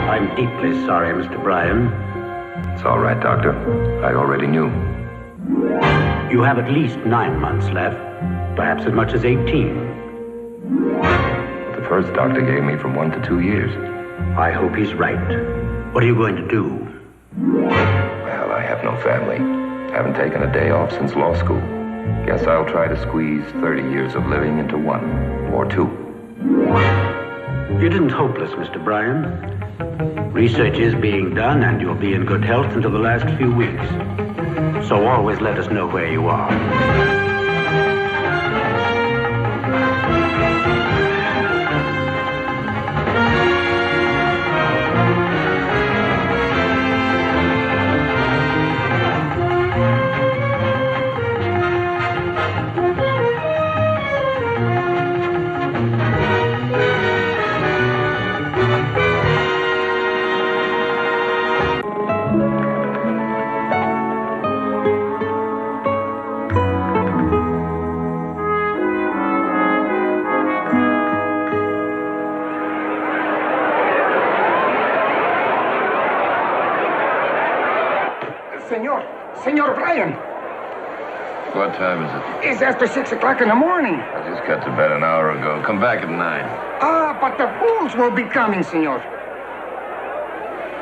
I'm deeply sorry, Mr. Bryan. It's all right, Doctor. I already knew. You have at least 9 months left, perhaps as much as 18. The first doctor gave me from 1 to 2 years. I hope he's right. What are you going to do? Well, I have no family. Haven't taken a day off since law school. Guess I'll try to squeeze 30 years of living into 1 or 2. It isn't hopeless, Mr. Bryan. Research is being done, and you'll be in good health until the last few weeks. So always let us know where you are. Senor Bryan. What time is it? It's after 6 o'clock in the morning. I just got to bed an hour ago. Come back at 9. But the bulls will be coming, senor.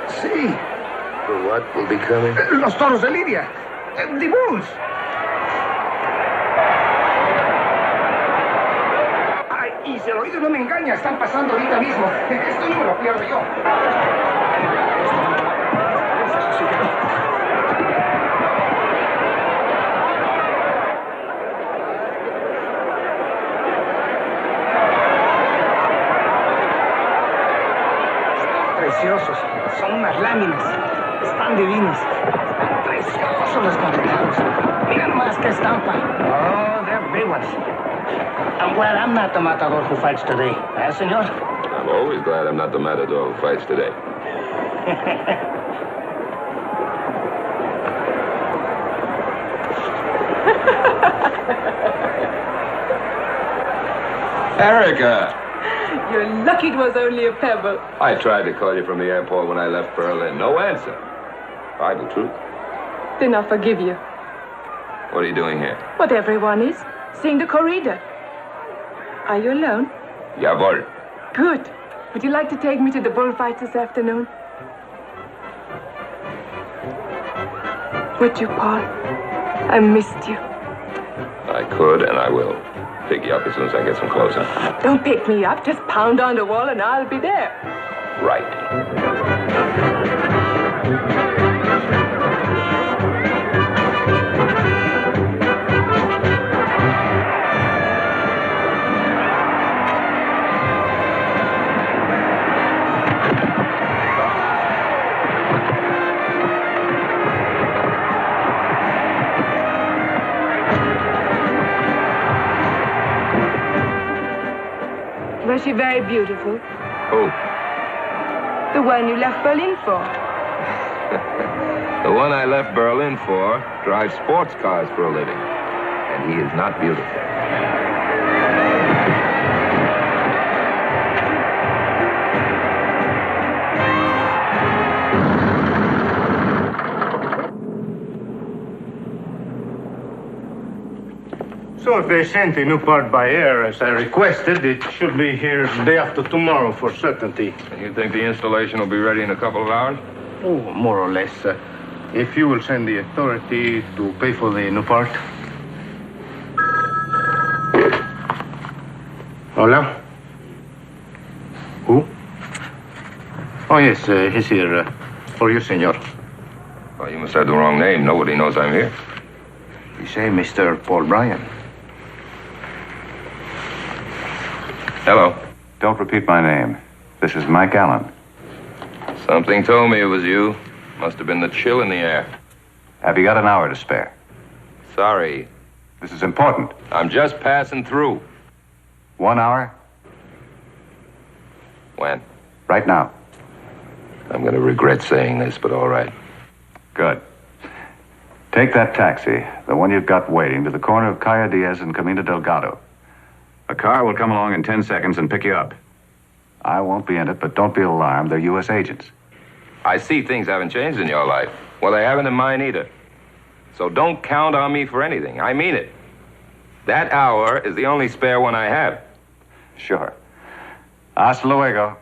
See? The what will be coming? Los toros de Lidia. The bulls. Ay, y si el oído no me engaña, están pasando ahorita mismo. Esto no me lo pierdo yo. Preciosos, son unas láminas, están divinos, están preciosos los Contreras. Mira nomás qué estampa. Oh, they're big ones. I'm glad I'm not the matador who fights today, senor? I'm always glad I'm not the matador who fights today. Erica! You're lucky it was only a pebble. I tried to call you from the airport when I left Berlin. No answer. Bible truth. Then I'll forgive you. What are you doing here? What everyone is. Seeing the corrida. Are you alone? Jawohl. Good. Would you like to take me to the bullfights this afternoon? Would you, Paul? I missed you. I could and I will. Pick you up as soon as I get some clothes on. Don't pick me up. Just pound on the wall and I'll be there. Right. Was she very beautiful? Who? The one you left Berlin for. The one I left Berlin for drives sports cars for a living. And he is not beautiful. So if they sent the new part by air, as I requested, it should be here the day after tomorrow for certainty. And you think the installation will be ready in a couple of hours? Oh, more or less. If you will send the authority to pay for the new part. Hola? Who? Oh, yes, he's here. For you, senor. Well, you must have the wrong name. Nobody knows I'm here. You say Mr. Paul Bryan. Hello. Don't repeat my name. This is Mike Allen. Something told me it was you. Must have been the chill in the air. Have you got an hour to spare? Sorry. This is important. I'm just passing through. 1 hour? When? Right now. I'm going to regret saying this, but all right. Good. Take that taxi, the one you've got waiting, to the corner of Calle Diaz and Camino Delgado. A car will come along in 10 seconds and pick you up. I won't be in it, but don't be alarmed. They're U.S. agents. I see things haven't changed in your life. Well, they haven't in mine either. So don't count on me for anything. I mean it. That hour is the only spare one I have. Sure. Hasta luego.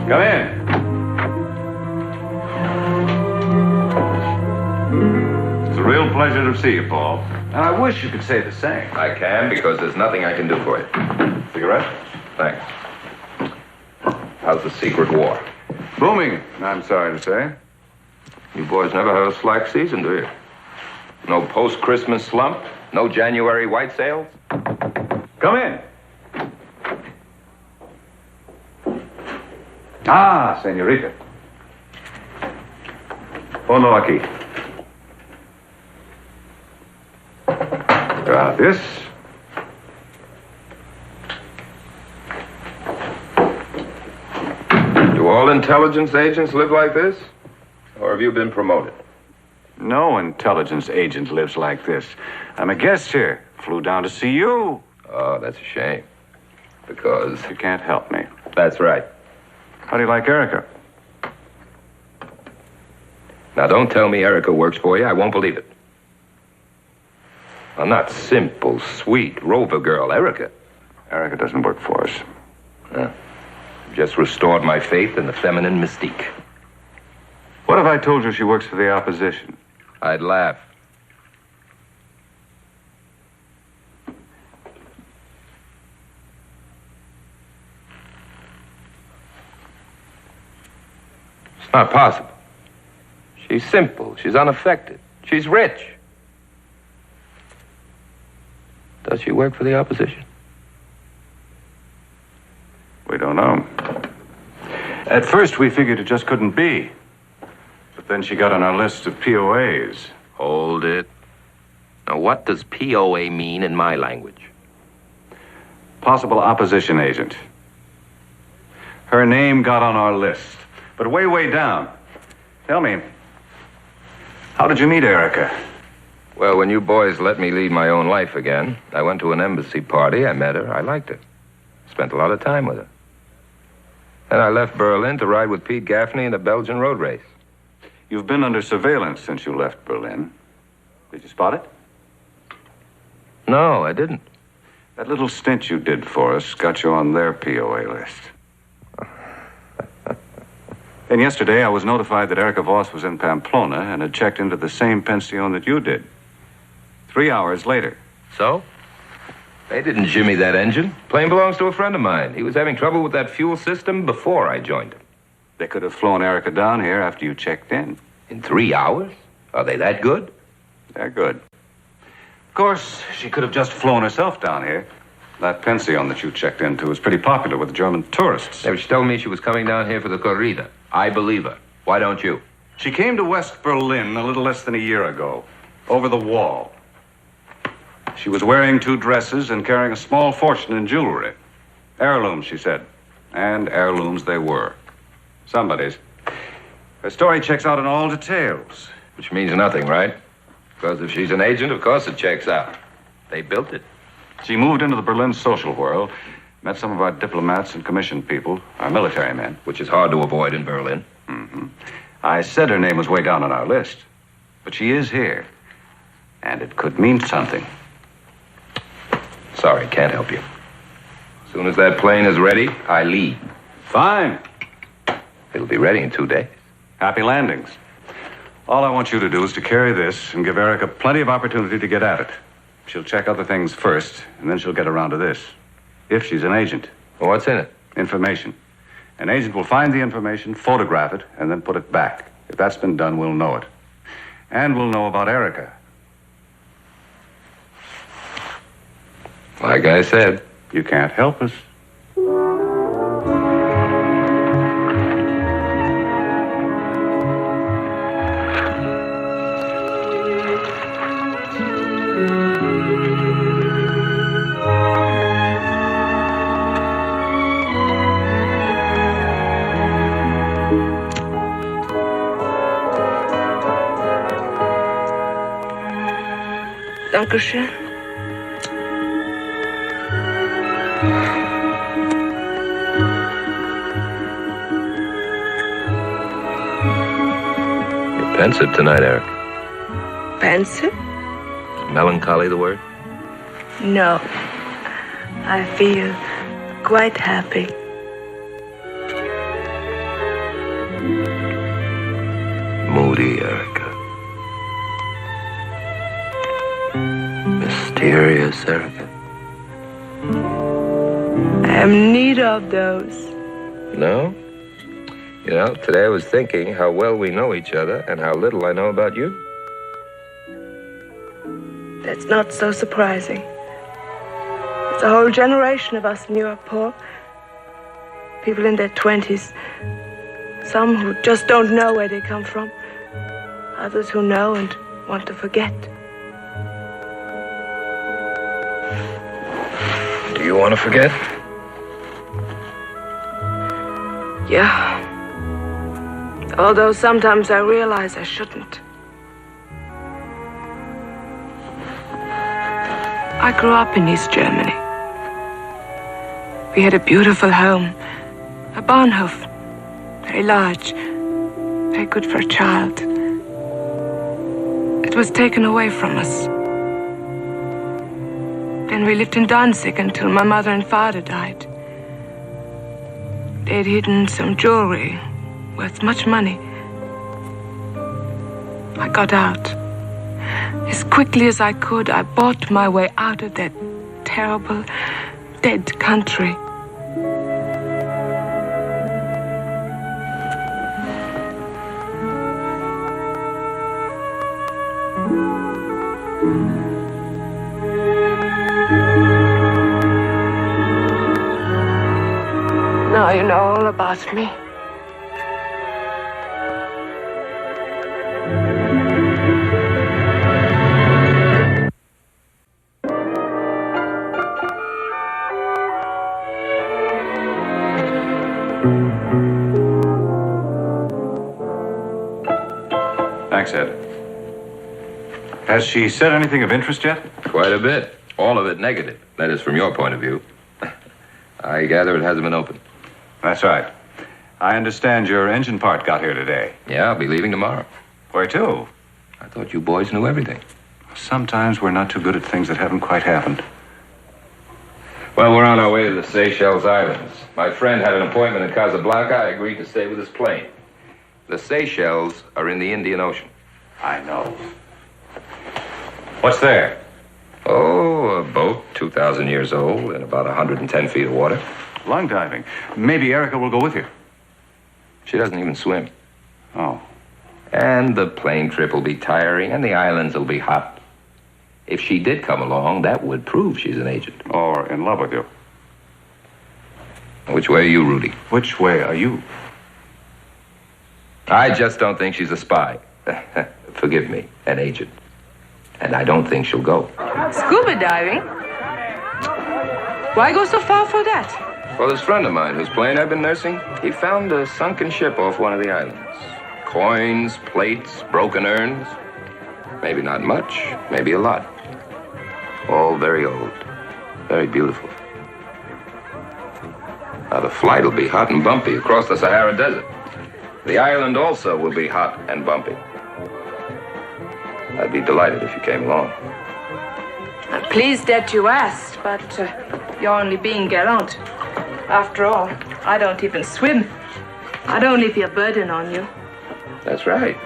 Come in. It's a real pleasure to see you, Paul. And I wish you could say the same. I can, because there's nothing I can do for you. Cigarette? Thanks. How's the secret war? Booming, I'm sorry to say. You boys never have a slack season, do you? No post-Christmas slump? No January white sales? Come in. Ah, señorita. Ponlo aquí. Gracias. Do all intelligence agents live like this? Or have you been promoted? No intelligence agent lives like this. I'm a guest here. Flew down to see you. Oh, that's a shame. Because... You can't help me. That's right. How do you like Erica? Now, don't tell me Erica works for you. I won't believe it. I'm not simple, sweet, rover girl Erica. Erica doesn't work for us. Just restored my faith in the feminine mystique. What if I told you she works for the opposition? I'd laugh. It's not possible. She's simple. She's unaffected. She's rich. Does she work for the opposition? We don't know. At first, we figured it just couldn't be. But then she got on our list of POAs. Hold it. Now, what does POA mean in my language? Possible opposition agent. Her name got on our list. But way, way down. Tell me, how did you meet Erica? Well, when you boys let me lead my own life again, I went to an embassy party. I met her. I liked her. Spent a lot of time with her. Then I left Berlin to ride with Pete Gaffney in a Belgian road race. You've been under surveillance since you left Berlin. Did you spot it? No, I didn't. That little stint you did for us got you on their POA list. And yesterday, I was notified that Erica Voss was in Pamplona and had checked into the same pension that you did. 3 hours later. So? They didn't jimmy that engine. Plane belongs to a friend of mine. He was having trouble with that fuel system before I joined him. They could have flown Erica down here after you checked in. In 3 hours? Are they that good? They're good. Of course, she could have just flown herself down here. That pension that you checked into was pretty popular with German tourists. She told me she was coming down here for the corrida. I believe her. Why don't you? She came to West Berlin a little less than a year ago, over the wall. She was wearing 2 dresses and carrying a small fortune in jewelry. Heirlooms, she said. And heirlooms they were. Somebody's. Her story checks out in all details. Which means nothing, right? Because if she's an agent, of course it checks out. They built it. She moved into the Berlin social world, met some of our diplomats and commissioned people, our military men. Which is hard to avoid in Berlin. Mm-hmm. I said her name was way down on our list. But she is here. And it could mean something. Sorry, can't help you. As soon as that plane is ready, I leave. Fine. It'll be ready in 2 days. Happy landings. All I want you to do is to carry this and give Erica plenty of opportunity to get at it. She'll check other things first, and then she'll get around to this. If she's an agent. Well, what's in it? Information. An agent will find the information, photograph it, and then put it back. If that's been done, we'll know it. And we'll know about Erica. Like I said. You can't help us. Dankeschön. You're pensive tonight, Eric. Pensive? Is melancholy the word? No. I feel quite happy. Moody, Erica. Mysterious, Erica. I am neither of those. No? You know, today I was thinking how well we know each other and how little I know about you. That's not so surprising. It's a whole generation of us in Europe, Paul. People in their 20s. Some who just don't know where they come from. Others who know and want to forget. Do you want to forget? Yeah. Although sometimes I realize I shouldn't. I grew up in East Germany. We had a beautiful home, a Bahnhof, very large, very good for a child. It was taken away from us. Then we lived in Danzig until my mother and father died. They'd hidden some jewelry worth much money. I got out. As quickly as I could, I bought my way out of that terrible, dead country. Now you know all about me. Thanks, Ed. Has she said anything of interest yet? Quite a bit. All of it negative. That is, from your point of view. I gather it hasn't been opened. That's right. I understand your engine part got here today. Yeah, I'll be leaving tomorrow. Where to? I thought you boys knew everything. Sometimes we're not too good at things that haven't quite happened. Well, we're on our way to the Seychelles Islands. My friend had an appointment in Casablanca. I agreed to stay with his plane. The Seychelles are in the Indian Ocean. I know. What's there? Oh, a boat, 2,000 years old, and about 110 feet of water. Lung diving. Maybe Erica will go with you. She doesn't even swim. Oh. And the plane trip will be tiring, and the islands will be hot. If she did come along, that would prove she's an agent. Or in love with you. Which way are you, Rudy? Which way are you? I just don't think she's a spy. Forgive me, an agent. And I don't think she'll go. Scuba diving? Why go so far for that? Well, this friend of mine whose plane I've been nursing, he found a sunken ship off one of the islands. Coins, plates, broken urns. Maybe not much, maybe a lot. All very old, very beautiful. Now, the flight will be hot and bumpy across the Sahara Desert. The island also will be hot and bumpy. I'd be delighted if you came along. I'm pleased that you asked, but you're only being gallant. After all, I don't even swim. I'd only be a burden on you. That's right.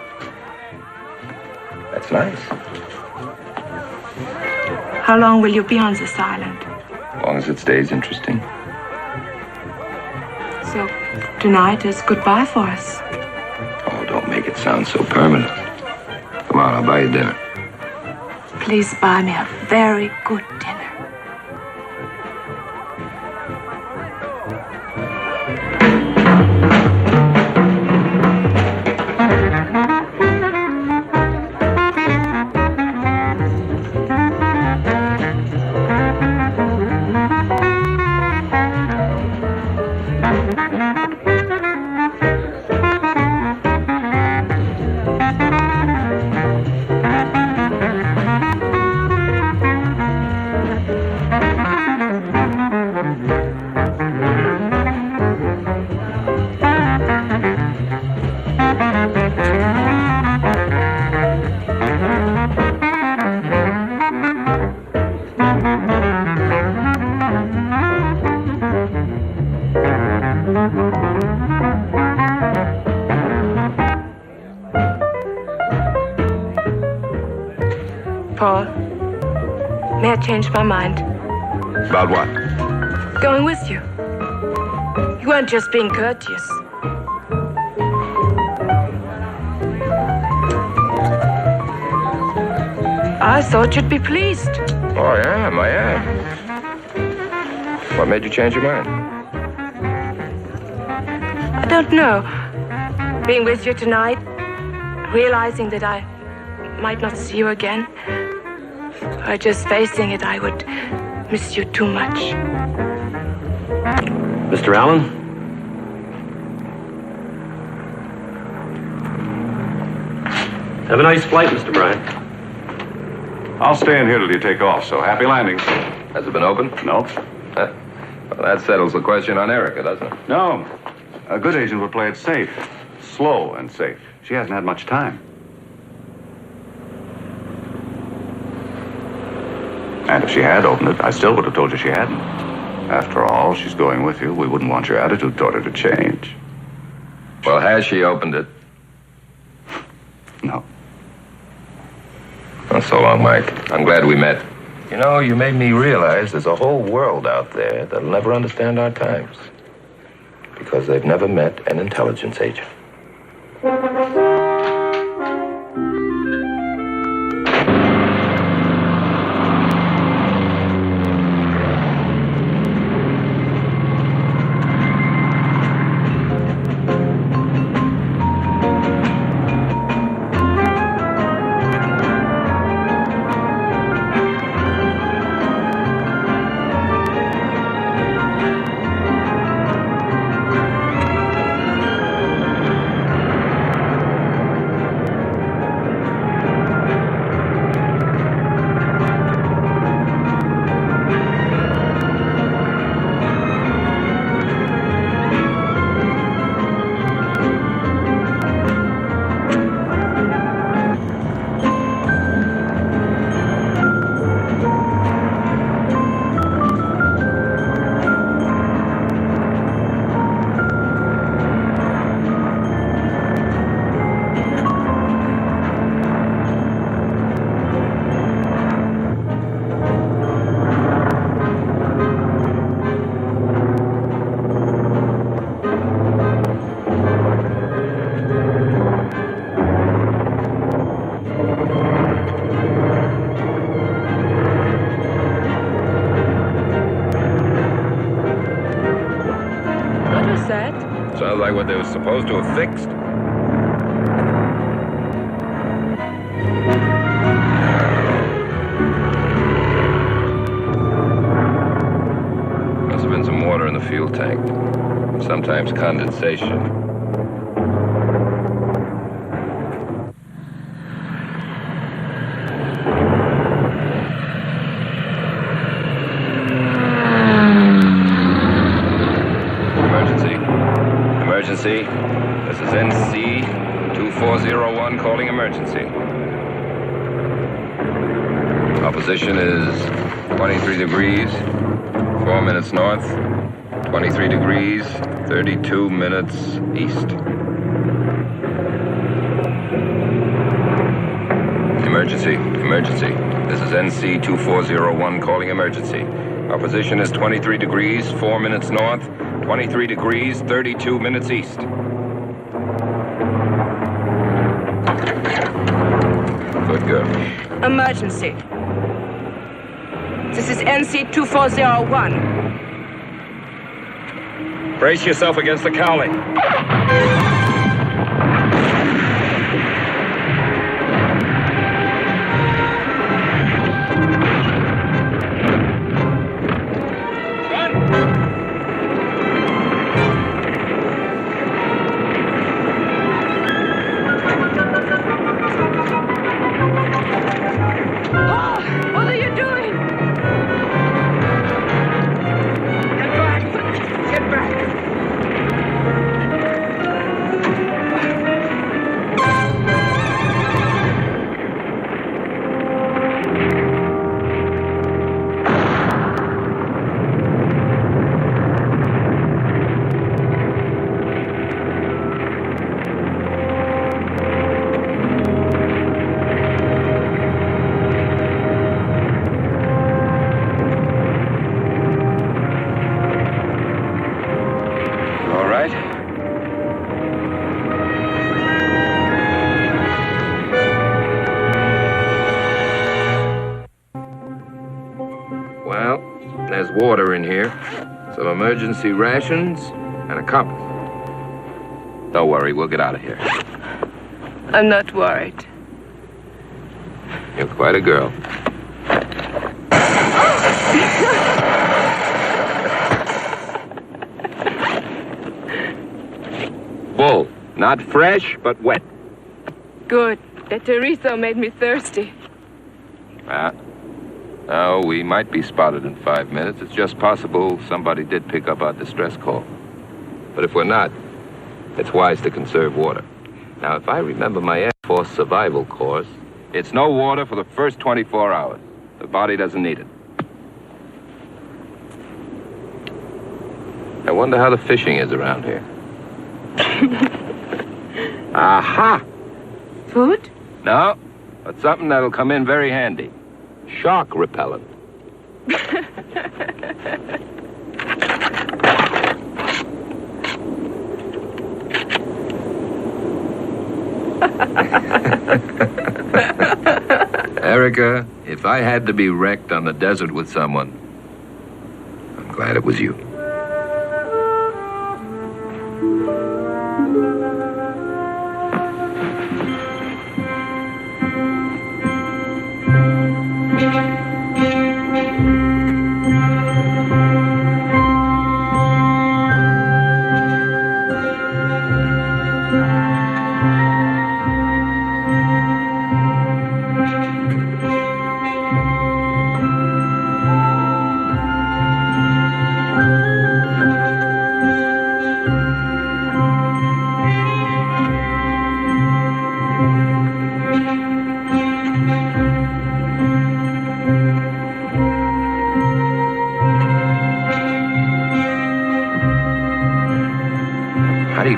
That's nice. How long will you be on this island? As long as it stays interesting. So, tonight is goodbye for us. Oh, don't make it sound so permanent. Come on, I'll buy you dinner. Please buy me a very good dinner. Paul, may I change my mind? About what? Going with you. You weren't just being courteous. I thought you'd be pleased. Oh, I am. What made you change your mind? I don't know. Being with you tonight, realizing that I might not see you again, or just facing it, I would miss you too much. Mr. Allen? Have a nice flight, Mr. Bryan. I'll stay in here till you take off, so happy landings. Has it been opened? No. Well, that settles the question on Erica, doesn't it? No. A good agent would play it safe. Slow and safe. She hasn't had much time. And if she had opened it, I still would have told you she hadn't. After all, she's going with you. We wouldn't want your attitude toward her to change. Well, has she opened it? No. Oh, so long, Mike. I'm glad we met. You know, you made me realize there's a whole world out there that'll never understand our times. Because they've never met an intelligence agent. Sounds like what they were supposed to have fixed. Must have been some water in the fuel tank. Sometimes condensation. Emergency. This is NC 2401 calling emergency. Our position is 23 degrees, 4 minutes north, 23 degrees, 32 minutes east. Emergency. This is NC 2401 calling emergency. Our position is 23 degrees, 4 minutes north, 23 degrees, 32 minutes east. girl? Emergency. This is NC 2401. Brace yourself against the cowling. Water in here, some emergency rations, and a compass. Don't worry, we'll get out of here. I'm not worried. You're quite a girl. Full. Not fresh, but wet. Good. That Teresa made me thirsty. Oh, we might be spotted in 5 minutes. It's just possible somebody did pick up our distress call. But if we're not, it's wise to conserve water. Now, if I remember my Air Force survival course, it's no water for the first 24 hours. The body doesn't need it. I wonder how the fishing is around here. Aha! Food? No, but something that'll come in very handy. Shark repellent. Erica, if I had to be wrecked on the desert with someone, I'm glad it was you.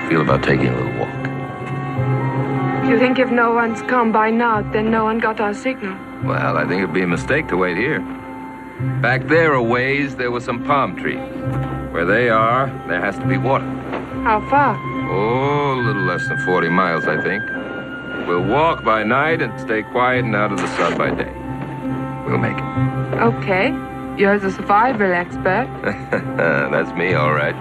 Feel about taking a little walk? You think if no one's come by now, then no one got our signal? Well, I think it'd be a mistake to wait here. Back there a ways, there were some palm trees. Where they are, there has to be water. How far? Oh, a little less than 40 miles, I think. We'll walk by night and stay quiet and out of the sun by day. We'll make it. Okay. You're the survival expert. That's me, all right.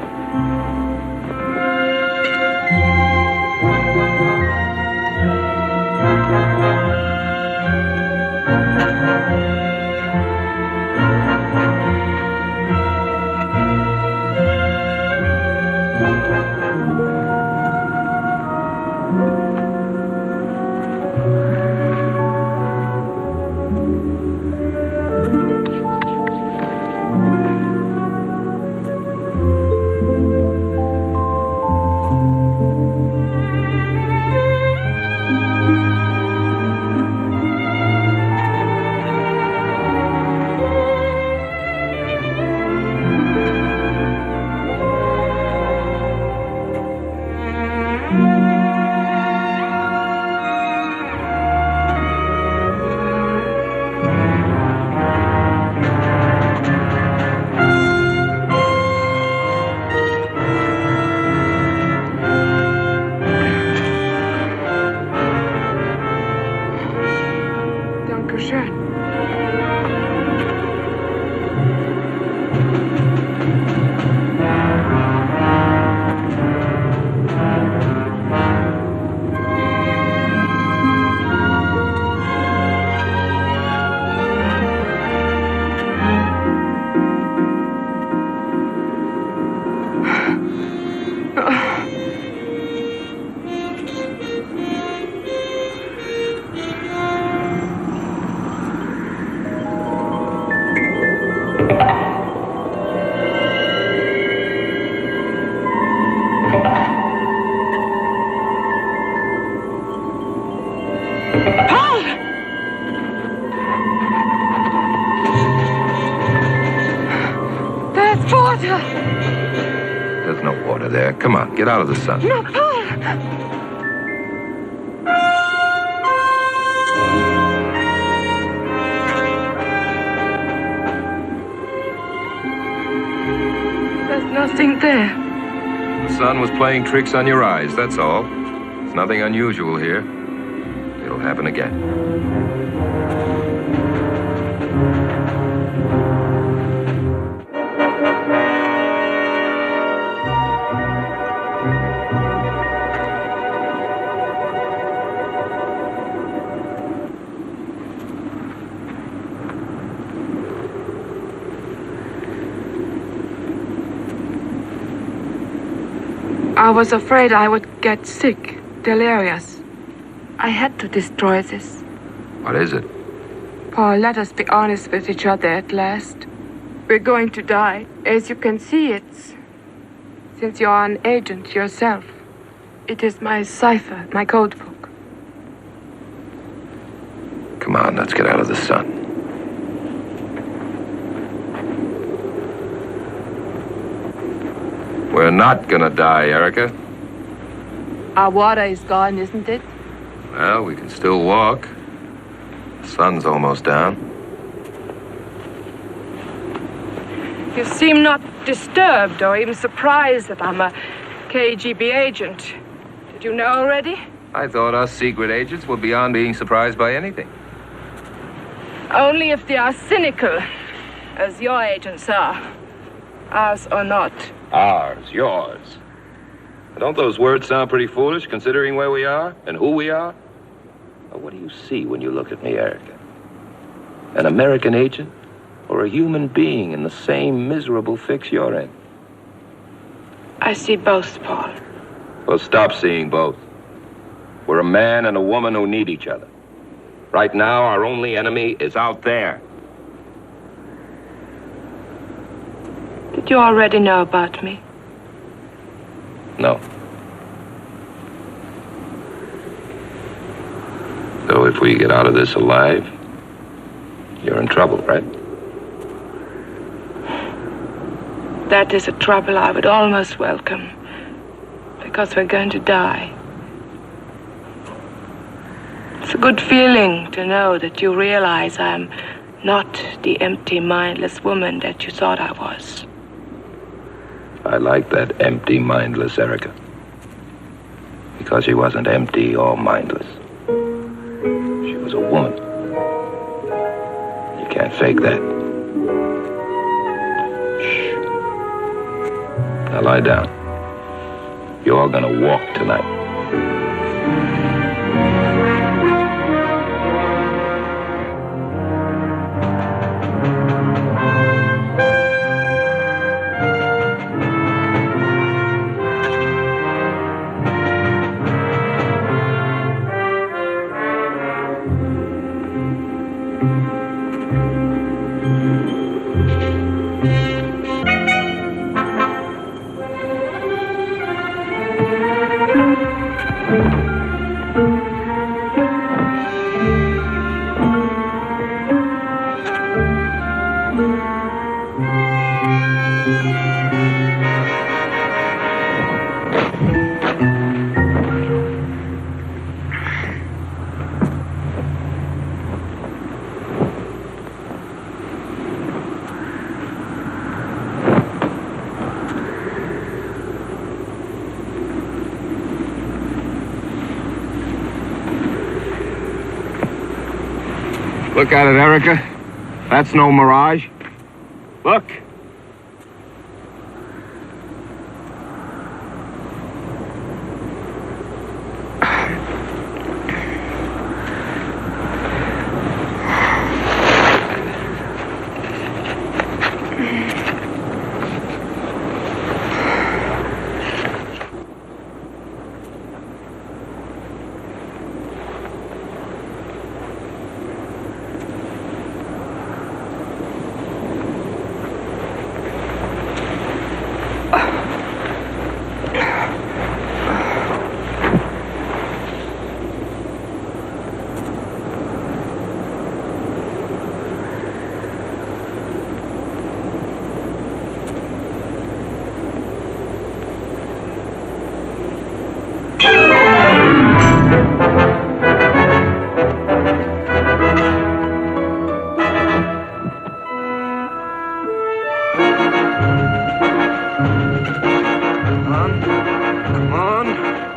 There's no water there. Come on, get out of the sun. No, Paul! There's nothing there. The sun was playing tricks on your eyes, that's all. It's nothing unusual here. It'll happen again. I was afraid I would get sick, delirious. I had to destroy this. What is it? Paul, let us be honest with each other at last. We're going to die. As you can see, since you're an agent yourself. It is my cipher, my code book. Come on, let's get out of the sun. We're not gonna die, Erica. Our water is gone, isn't it? Well, we can still walk. The sun's almost down. You seem not disturbed or even surprised that I'm a KGB agent. Did you know already? I thought us secret agents were beyond being surprised by anything. Only if they are cynical, as your agents are. Ours or not. Ours, yours. Don't those words sound pretty foolish, considering where we are and who we are? Well, what do you see when you look at me, Erica? An American agent or a human being in the same miserable fix you're in? I see both, Paul. Well, stop seeing both. We're a man and a woman who need each other. Right now, our only enemy is out there. Did you already know about me? No. So if we get out of this alive, you're in trouble, right? That is a trouble I would almost welcome. Because we're going to die. It's a good feeling to know that you realize I'm not the empty, mindless woman that you thought I was. I like that empty, mindless Erica. Because she wasn't empty or mindless. She was a woman. You can't fake that. Shh. Now lie down. You're gonna walk tonight. Look at it, Erica. That's no mirage. Look.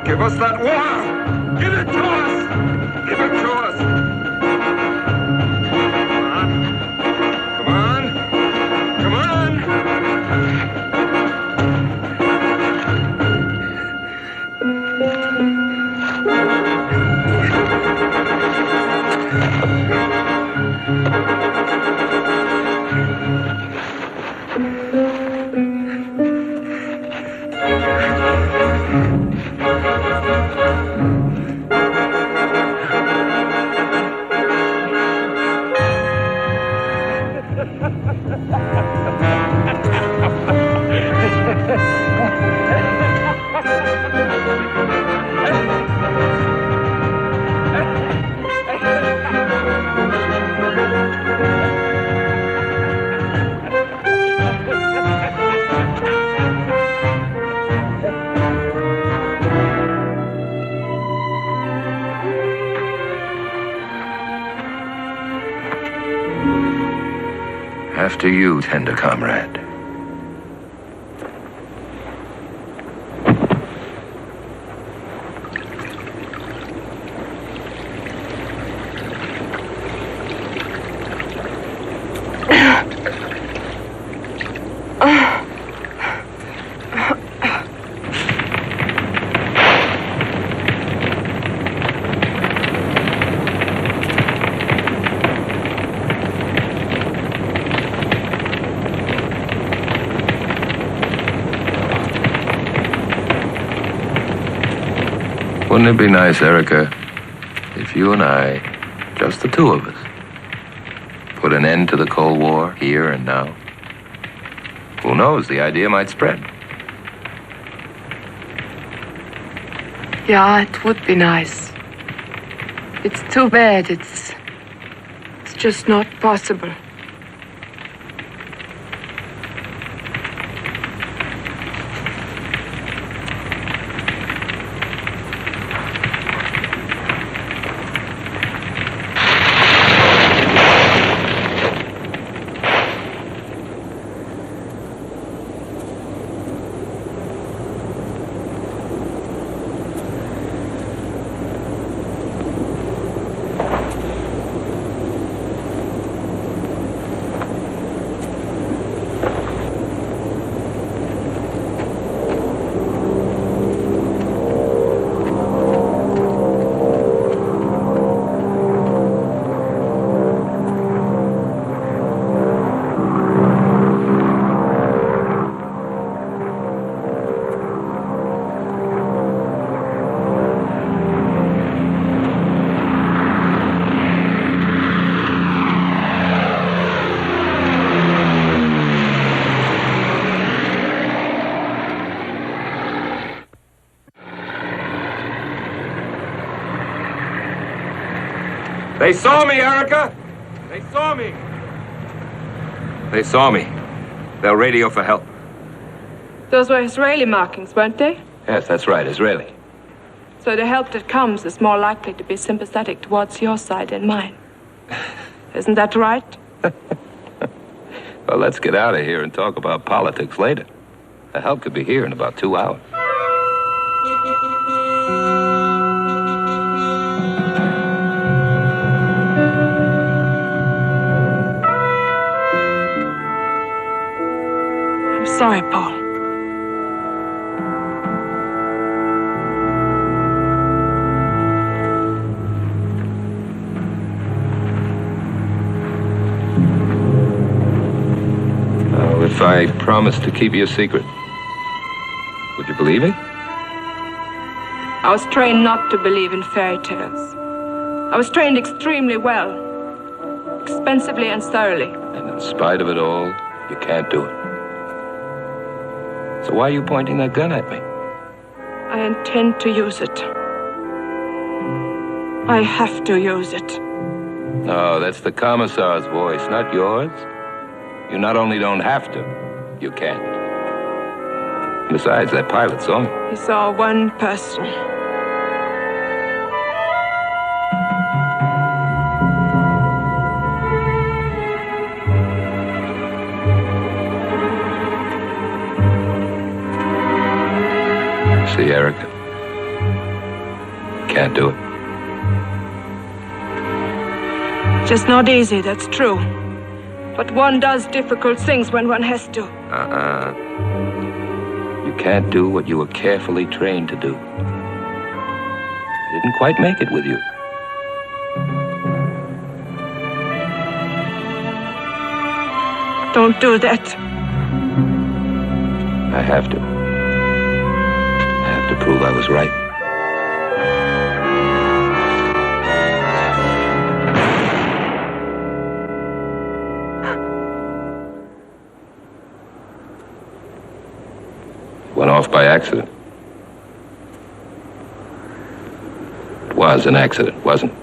Give us that water! Give it to us! Give it to us! Come on! Come on! After you, tender comrade. Wouldn't it be nice, Erica, if you and I, just the two of us, put an end to the Cold War here and now? Who knows, the idea might spread. Yeah, it would be nice. It's too bad. It's just not possible. They saw me, Erica! They saw me! They saw me. They'll radio for help. Those were Israeli markings, weren't they? Yes, that's right, Israeli. So the help that comes is more likely to be sympathetic towards your side than mine. Isn't that right? Well, let's get out of here and talk about politics later. The help could be here in about 2 hours. sorry, Paul. If I promised to keep your secret, would you believe me? I was trained not to believe in fairy tales. I was trained extremely well, expensively and thoroughly. And in spite of it all, you can't do it. So why are you pointing that gun at me? I intend to use it. I have to use it. No, that's the commissar's voice, not yours. You not only don't have to, you can't. Besides, that pilot saw me. He saw one person. See, Erica, can't do it. Just not easy, that's true. But one does difficult things when one has to. You can't do what you were carefully trained to do. I didn't quite make it with you. Don't do that. I have to. I have to prove I was right. Went off by accident. It was an accident, wasn't it?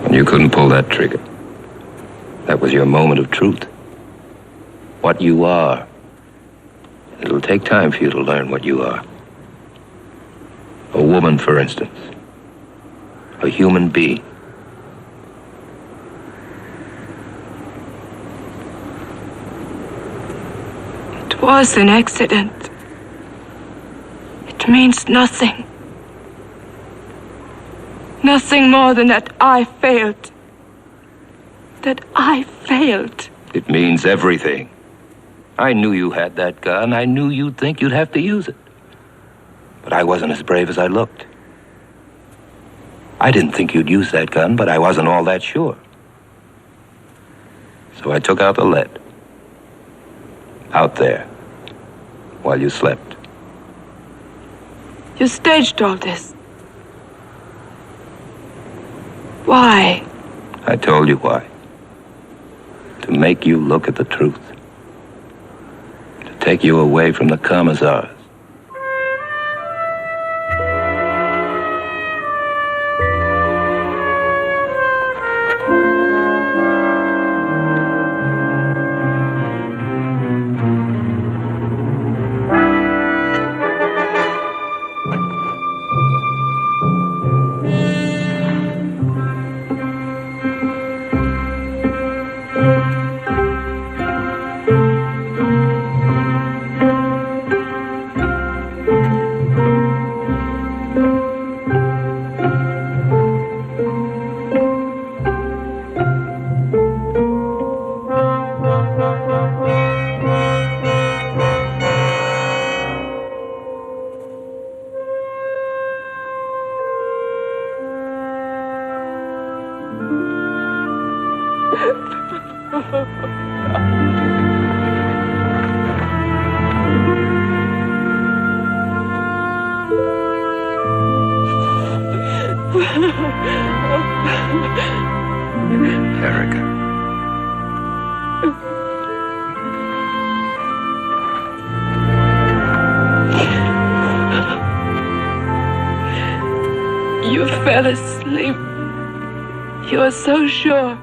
And you couldn't pull that trigger. That was your moment of truth. What you are. It'll take time for you to learn what you are. A woman, for instance. A human being. It was an accident. It means nothing. Nothing more than that I failed. That I failed. It means everything. I knew you had that gun. I knew you'd think you'd have to use it. But I wasn't as brave as I looked. I didn't think you'd use that gun, but I wasn't all that sure. So I took out the lead. Out there. While you slept. You staged all this. Why? I told you why. To make you look at the truth. To take you away from the commissars. Erica. You fell asleep. You were so sure.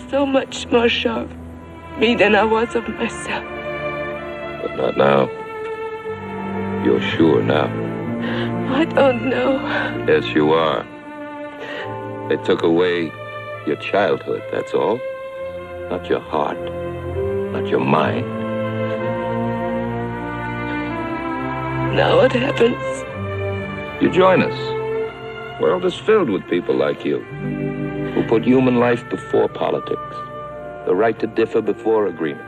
So much more sure of me than I was of myself. But not now. You're sure now. I don't know. Yes, you are. They took away your childhood, that's all. Not your heart. Not your mind. Now what happens? You join us. The world is filled with people like you, who put human life before politics, the right to differ before agreement,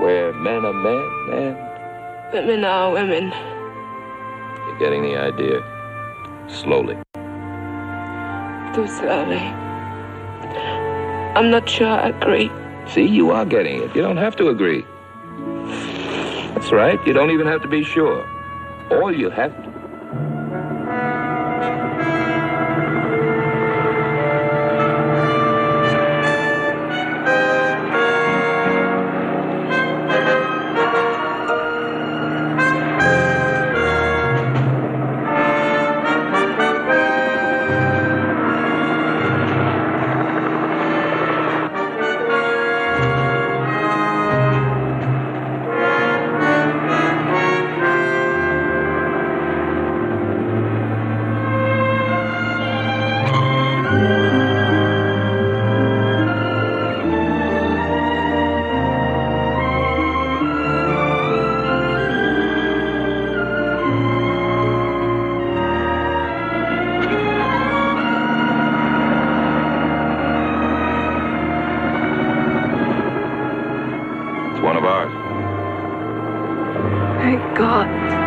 where men are men and women are women. You're getting the idea. Slowly. Too slowly. I'm not sure I agree. See, you are getting it. You don't have to agree. That's right. You don't even have to be sure. All you have to... One of ours. Thank God.